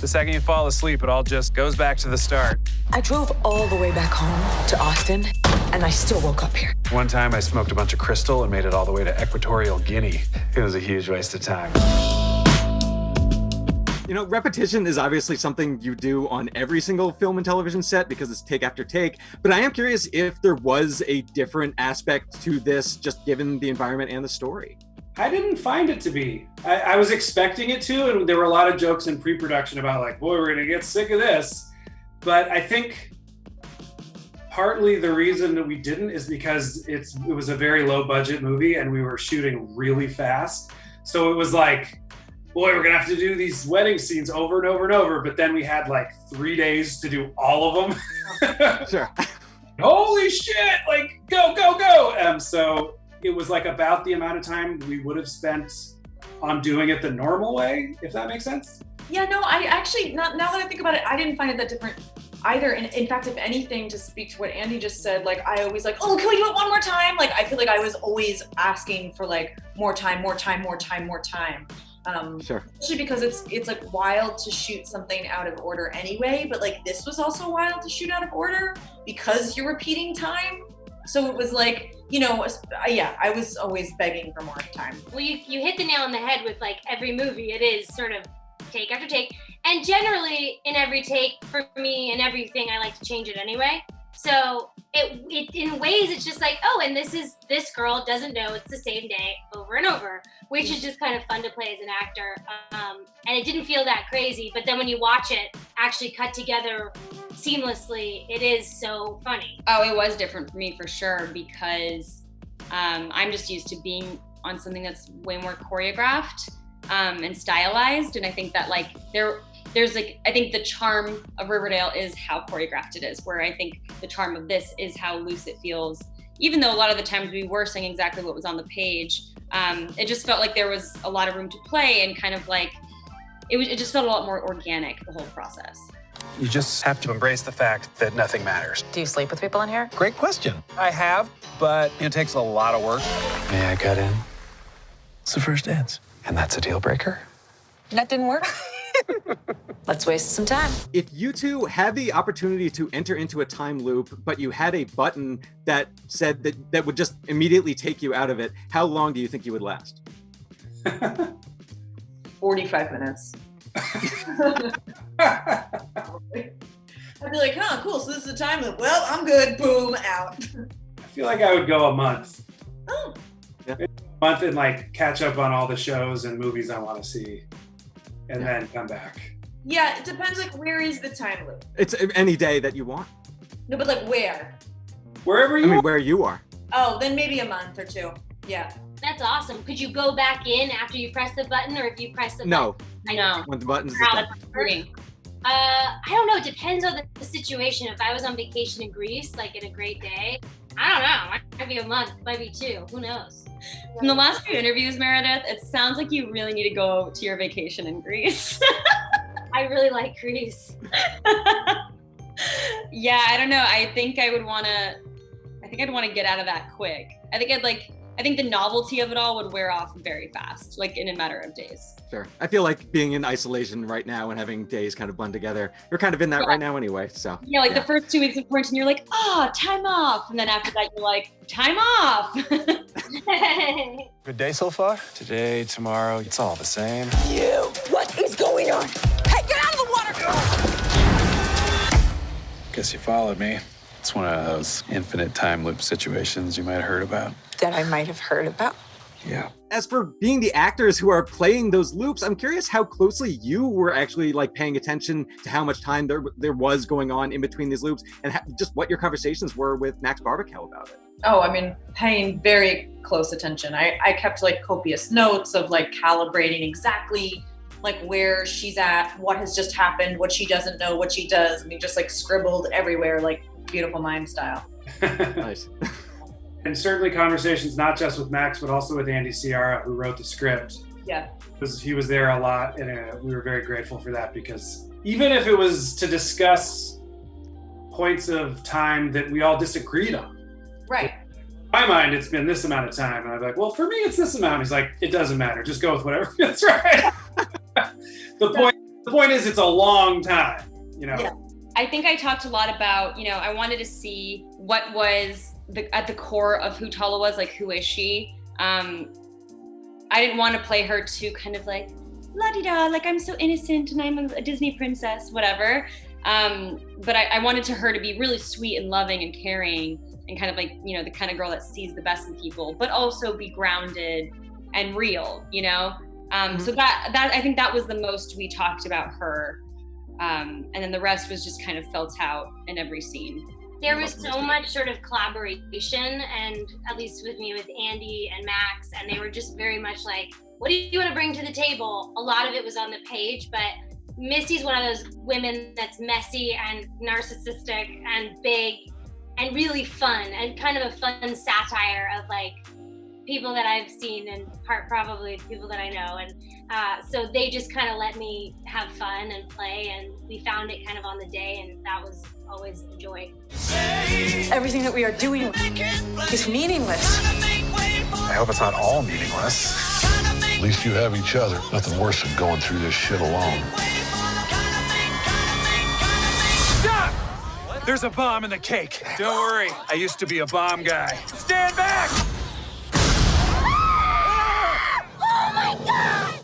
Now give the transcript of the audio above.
The second you fall asleep, it all just goes back to the start. I drove all the way back home to Austin, and I still woke up here. One time I smoked a bunch of crystal and made it all the way to Equatorial Guinea. It was a huge waste of time. You know, repetition is obviously something you do on every single film and television set because it's take after take. But I am curious if there was a different aspect to this, just given the environment and the story. I didn't find it to be. I was expecting it to, and there were a lot of jokes in pre-production about like, boy, we're gonna get sick of this. But I think partly the reason that we didn't is because it was a very low budget movie and we were shooting really fast. So it was like, boy, we're gonna have to do these wedding scenes over and over and over. But then we had like 3 days to do all of them. Sure. Holy shit, like go, go, go. So it was like about the amount of time we would have spent on doing it the normal way, if that makes sense. Yeah, no, I actually, now that I think about it, I didn't find it that different either. And in fact, if anything, to speak to what Andy just said, like I always like, oh, can we do it one more time? Like, I feel like I was always asking for like more time. Sure. Especially because it's like wild to shoot something out of order anyway, but like this was also wild to shoot out of order because you're repeating time. So it was like, you know, yeah, I was always begging for more time. Well, you hit the nail on the head with like every movie. It is sort of take after take. And generally in every take for me and everything, I like to change it anyway. So it in ways it's just like, oh, and this girl doesn't know it's the same day over and over, which is just kind of fun to play as an actor. And it didn't feel that crazy, but then when you watch it actually cut together seamlessly, it is so funny. Oh, it was different for me for sure because I'm just used to being on something that's way more choreographed and stylized, and I think that like there's like, I think the charm of Riverdale is how choreographed it is, where I think the charm of this is how loose it feels. Even though a lot of the times we were saying exactly what was on the page, it just felt like there was a lot of room to play and kind of like, it just felt a lot more organic, the whole process. You just have to embrace the fact that nothing matters. Do you sleep with people in here? Great question. I have, but it takes a lot of work. May I cut in? It's the first dance. And that's a deal breaker? That didn't work. Let's waste some time. If you two had the opportunity to enter into a time loop, but you had a button that said that would just immediately take you out of it, how long do you think you would last? 45 minutes. I'd be like, huh, cool, so this is a time loop. Well, I'm good, boom, out. I feel like I would go a month. Oh. Yeah. A month and like catch up on all the shows and movies I want to see. And then come back. Yeah, it depends, like, where is the time loop? It's any day that you want. No, but like where? Wherever you want. Where you are. Oh, then maybe a month or two. Yeah. That's awesome. Could you go back in after you press the button, or if you press the No. button? I know. When the button's Proud done. of me. I don't know. It depends on the situation. If I was on vacation in Greece, like in a great day, I don't know. It might be a month, might be 2. Who knows? From the last few interviews, Meredith, it sounds like you really need to go to your vacation in Greece. I really like Greece. Yeah, I don't know. I think I'd want to get out of that quick. I think the novelty of it all would wear off very fast, like in a matter of days. Sure. I feel like being in isolation right now and having days kind of blend together. You're kind of in that right now anyway, so. Yeah, like the first 2 weeks of quarantine, you're like, time off. And then after that, you're like, time off. Good day so far? Today, tomorrow, it's all the same. You! What is going on? Hey, get out of the water! Guess you followed me. It's one of those infinite time loop situations you might have heard about. That I might have heard about. Yeah. As for being the actors who are playing those loops, I'm curious how closely you were actually like paying attention to how much time there was going on in between these loops, and just what your conversations were with Max Barbakel about it. Oh, I mean, paying very close attention. I kept like copious notes of like calibrating exactly like where she's at, what has just happened, what she doesn't know, what she does. I mean, just like scribbled everywhere, like Beautiful Mind style. Nice. And certainly conversations, not just with Max, but also with Andy Ciara, who wrote the script. Yeah. Because he was there a lot, and we were very grateful for that, because even if it was to discuss points of time that we all disagreed on. Right. In my mind, it's been this amount of time. And I'm like, well, for me, it's this amount. He's like, it doesn't matter. Just go with whatever feels right. The point The point is, it's a long time, you know? Yeah. I think I talked a lot about, you know, I wanted to see what was at the core of who Tala was, like, who is she? I didn't want to play her too kind of like, la-di-da, like I'm so innocent and I'm a Disney princess, whatever. But I wanted her to be really sweet and loving and caring and kind of like, you know, the kind of girl that sees the best in people, but also be grounded and real, you know? So that I think that was the most we talked about her. And then the rest was just kind of felt out in every scene. There was so much sort of collaboration, and at least with me, with Andy and Max, and they were just very much like, what do you want to bring to the table? A lot of it was on the page, but Missy's one of those women that's messy and narcissistic and big and really fun, and kind of a fun satire of like people that I've seen and probably people that I know. And so they just kind of let me have fun and play, and we found it kind of on the day, and that was always a joy. Everything that we are doing is meaningless. I hope it's not all meaningless. At least you have each other. Nothing worse than going through this shit alone. Stop! There's a bomb in the cake. Don't worry, I used to be a bomb guy. Stand back! Oh my God!